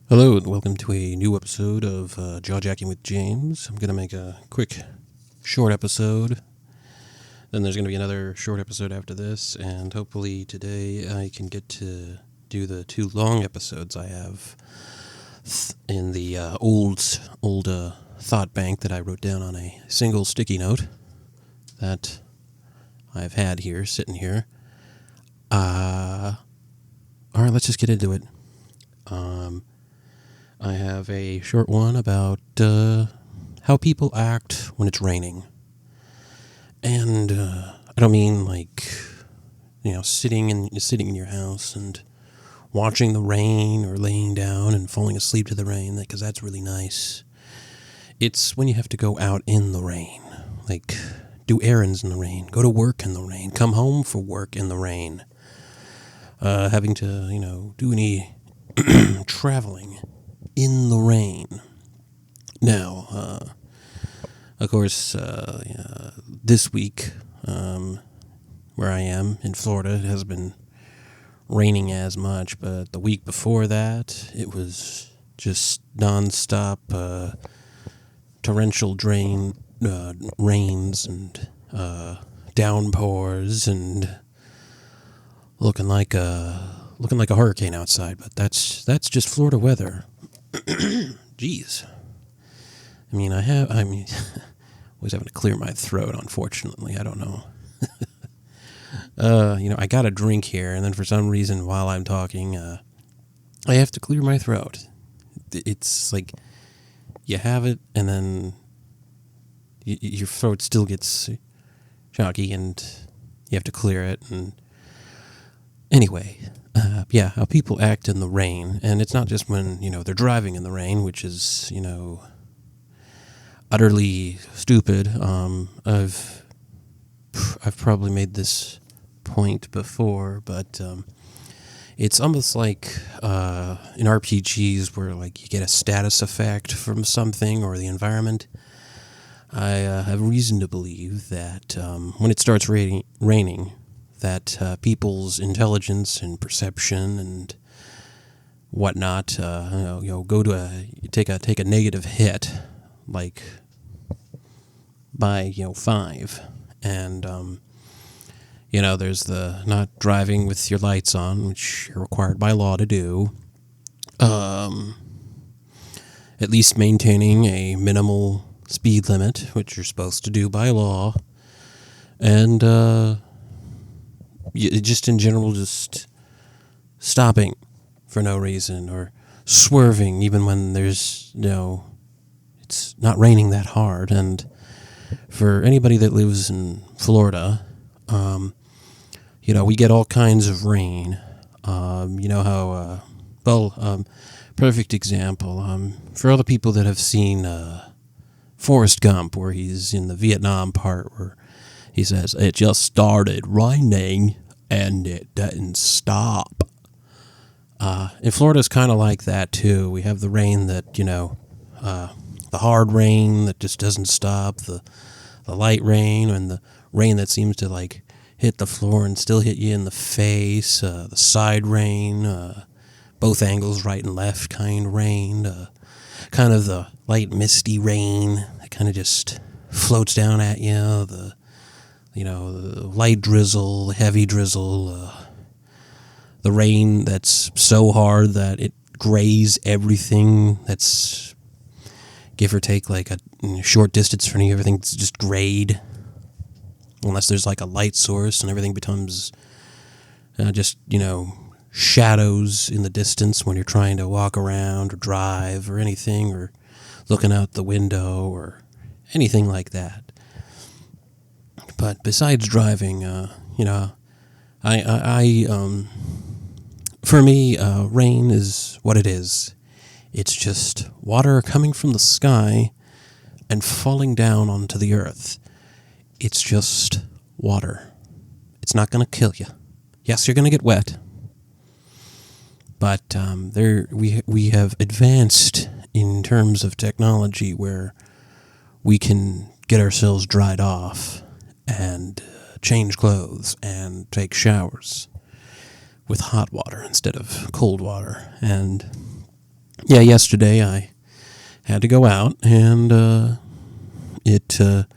Hello and welcome to a new episode of Jawjacking with James. I'm going to make a quick, short episode. Then there's going to be another short episode after this, and hopefully today I can get to do the two long episodes I have in the old thought bank that I wrote down on a single sticky note that I've had here, sitting here. Alright, let's just get into it. I have a short one about how people act when it's raining. And I don't mean like, sitting in your house and watching the rain or laying down and falling asleep to the rain, because that's really nice. It's when you have to go out in the rain, like do errands in the rain, go to work in the rain, come home for work in the rain, having to, do any traveling in the rain. Now, of course, this week, where I am in Florida, it hasn't been raining as much, but the week before that, it was just nonstop torrential rains and downpours and looking like a hurricane outside. But that's just Florida weather. Jeez. I always having to clear my throat, unfortunately. I don't know. I got a drink here, and then for some reason, while I'm talking, I have to clear my throat. It's like you have it, and then your throat still gets chalky, and you have to clear it. And anyway, how people act in the rain, and it's not just when they're driving in the rain, which is utterly stupid. I've probably made this point before, but it's almost like in RPGs where like you get a status effect from something or the environment. I have reason to believe that when it starts raining, that people's intelligence and perception and whatnot, go to take a negative hit, like by 5, and there's the not driving with your lights on, which you're required by law to do. At least maintaining a minimal speed limit, which you're supposed to do by law, and just in general, just stopping for no reason or swerving even when there's it's not raining that hard. And for anybody that lives in Florida, we get all kinds of rain. Perfect example. For all the people that have seen Forrest Gump, where he's in the Vietnam part, where he says, "It just started raining and it didn't stop." In Florida's kind of like that too. We have the rain that, the hard rain that just doesn't stop, the light rain, and the rain that seems to like hit the floor and still hit you in the face, the side rain, both angles, right and left kind of rain, kind of the light misty rain that kind of just floats down at you, the light drizzle, heavy drizzle, the rain that's so hard that it grays everything that's give or take like a short distance from you. Everything's just grayed, unless there's like a light source, and everything becomes just shadows in the distance when you're trying to walk around or drive or anything, or looking out the window or anything like that. But besides driving, for me, rain is what it is. It's just water coming from the sky and falling down onto the earth. It's just water. It's not going to kill you. Yes, you're going to get wet. But we have advanced in terms of technology where we can get ourselves dried off and change clothes and take showers with hot water instead of cold water. And Yeah, yesterday I had to go out, and I had to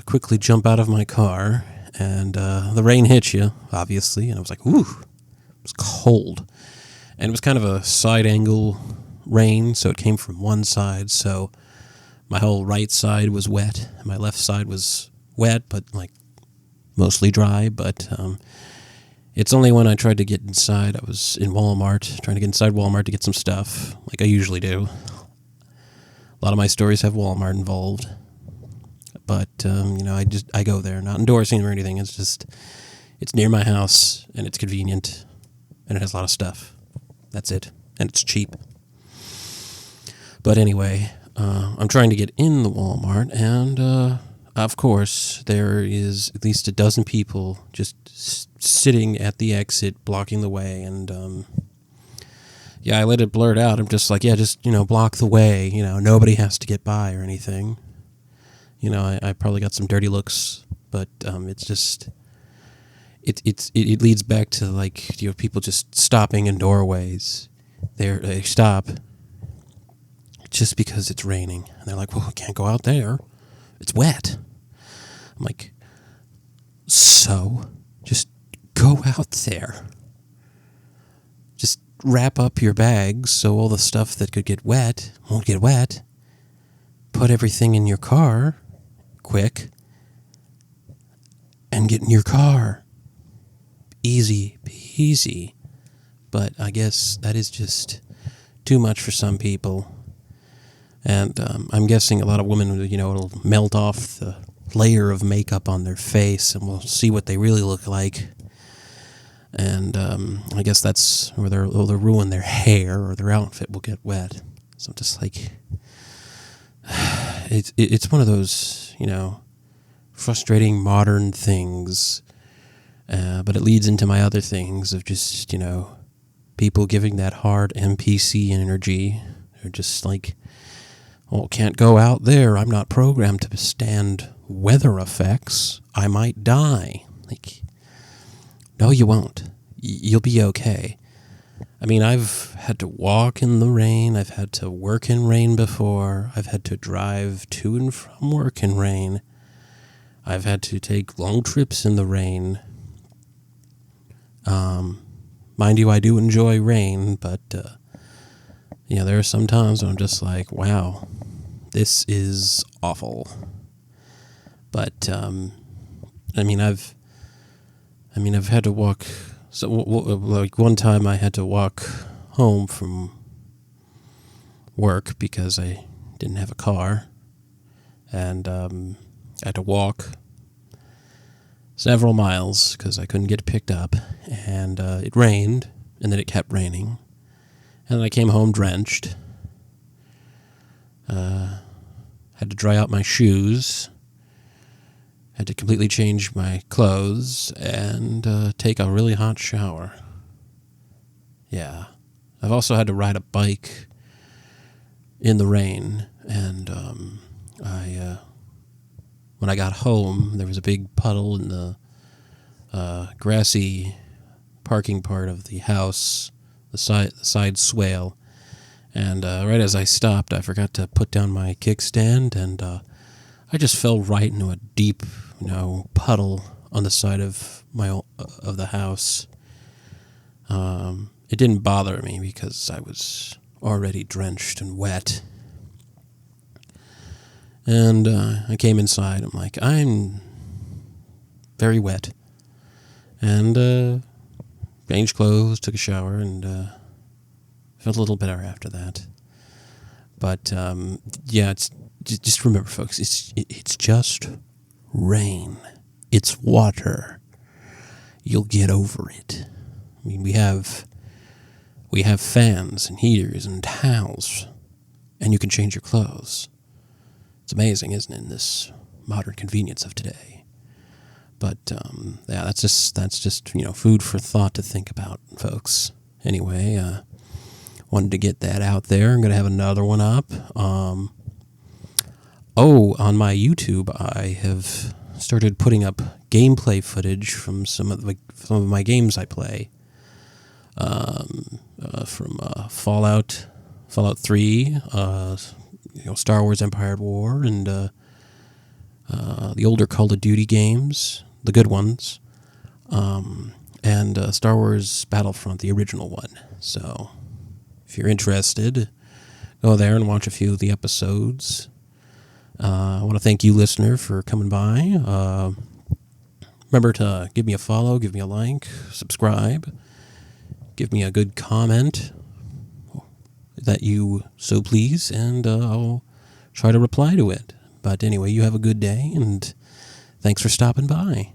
quickly jump out of my car, and the rain hit you, obviously, and I was like, ooh, it was cold. And it was kind of a side angle rain, so it came from one side, so my whole right side was wet, and my left side was wet, but like mostly dry. But it's only when I tried to get inside, I was in Walmart, trying to get inside Walmart to get some stuff, like I usually do. A lot of my stories have Walmart involved. But, I go there, not endorsing or anything. It's near my house, and it's convenient, and it has a lot of stuff. That's it. And it's cheap. But anyway, I'm trying to get in the Walmart, and, of course, there is at least a dozen people just sitting at the exit, blocking the way, and, I let it blurt out. I'm just like, block the way. Nobody has to get by or anything. I probably got some dirty looks, but it's just it leads back to like people just stopping in doorways. They stop just because it's raining, and they're like, "Well, we can't go out there. It's wet." I'm like, "So, just go out there. Just wrap up your bags so all the stuff that could get wet won't get wet. Put everything in your car." Quick, and get in your car. Easy peasy. But I guess that is just too much for some people. And I'm guessing a lot of women, it'll melt off the layer of makeup on their face, and we'll see what they really look like. And I guess that's where they'll ruin their hair, or their outfit will get wet. So I'm just like, it's one of those, frustrating modern things, but it leads into my other things of just, people giving that hard NPC energy. They're just like, "Oh, can't go out there. I'm not programmed to stand weather effects. I might die." Like, no, you won't. You'll be okay. I mean, I've had to walk in the rain. I've had to work in rain before. I've had to drive to and from work in rain. I've had to take long trips in the rain. Mind you, I do enjoy rain, but, there are some times when I'm just like, wow, this is awful. But, I've had to walk. So, like one time I had to walk home from work because I didn't have a car, and I had to walk several miles because I couldn't get picked up, and it rained, and then it kept raining, and then I came home drenched. Had to dry out my shoes. Had to completely change my clothes and take a really hot shower. Yeah. I've also had to ride a bike in the rain, and when I got home, there was a big puddle in the grassy parking part of the house, the side swale, and right as I stopped, I forgot to put down my kickstand, and I just fell right into a deep, puddle on the side of the house. It didn't bother me because I was already drenched and wet. And I came inside. I'm like, I'm very wet. And changed clothes, took a shower, and felt a little better after that. But it's just remember, folks, it's just rain. It's water. You'll get over it. I mean, we have fans and heaters and towels, and you can change your clothes. It's amazing, isn't it, in this modern convenience of today? But that's just food for thought to think about, folks. Anyway, wanted to get that out there. I'm gonna have another one up. On my YouTube, I have started putting up gameplay footage from some of my games I play. from Fallout 3, Star Wars Empire at War, and the older Call of Duty games, the good ones, and Star Wars Battlefront, the original one. So if you're interested, go there and watch a few of the episodes. I want to thank you, listener, for coming by. Remember to give me a follow, give me a like, subscribe, give me a good comment that you so please, and I'll try to reply to it. But anyway, you have a good day, and thanks for stopping by.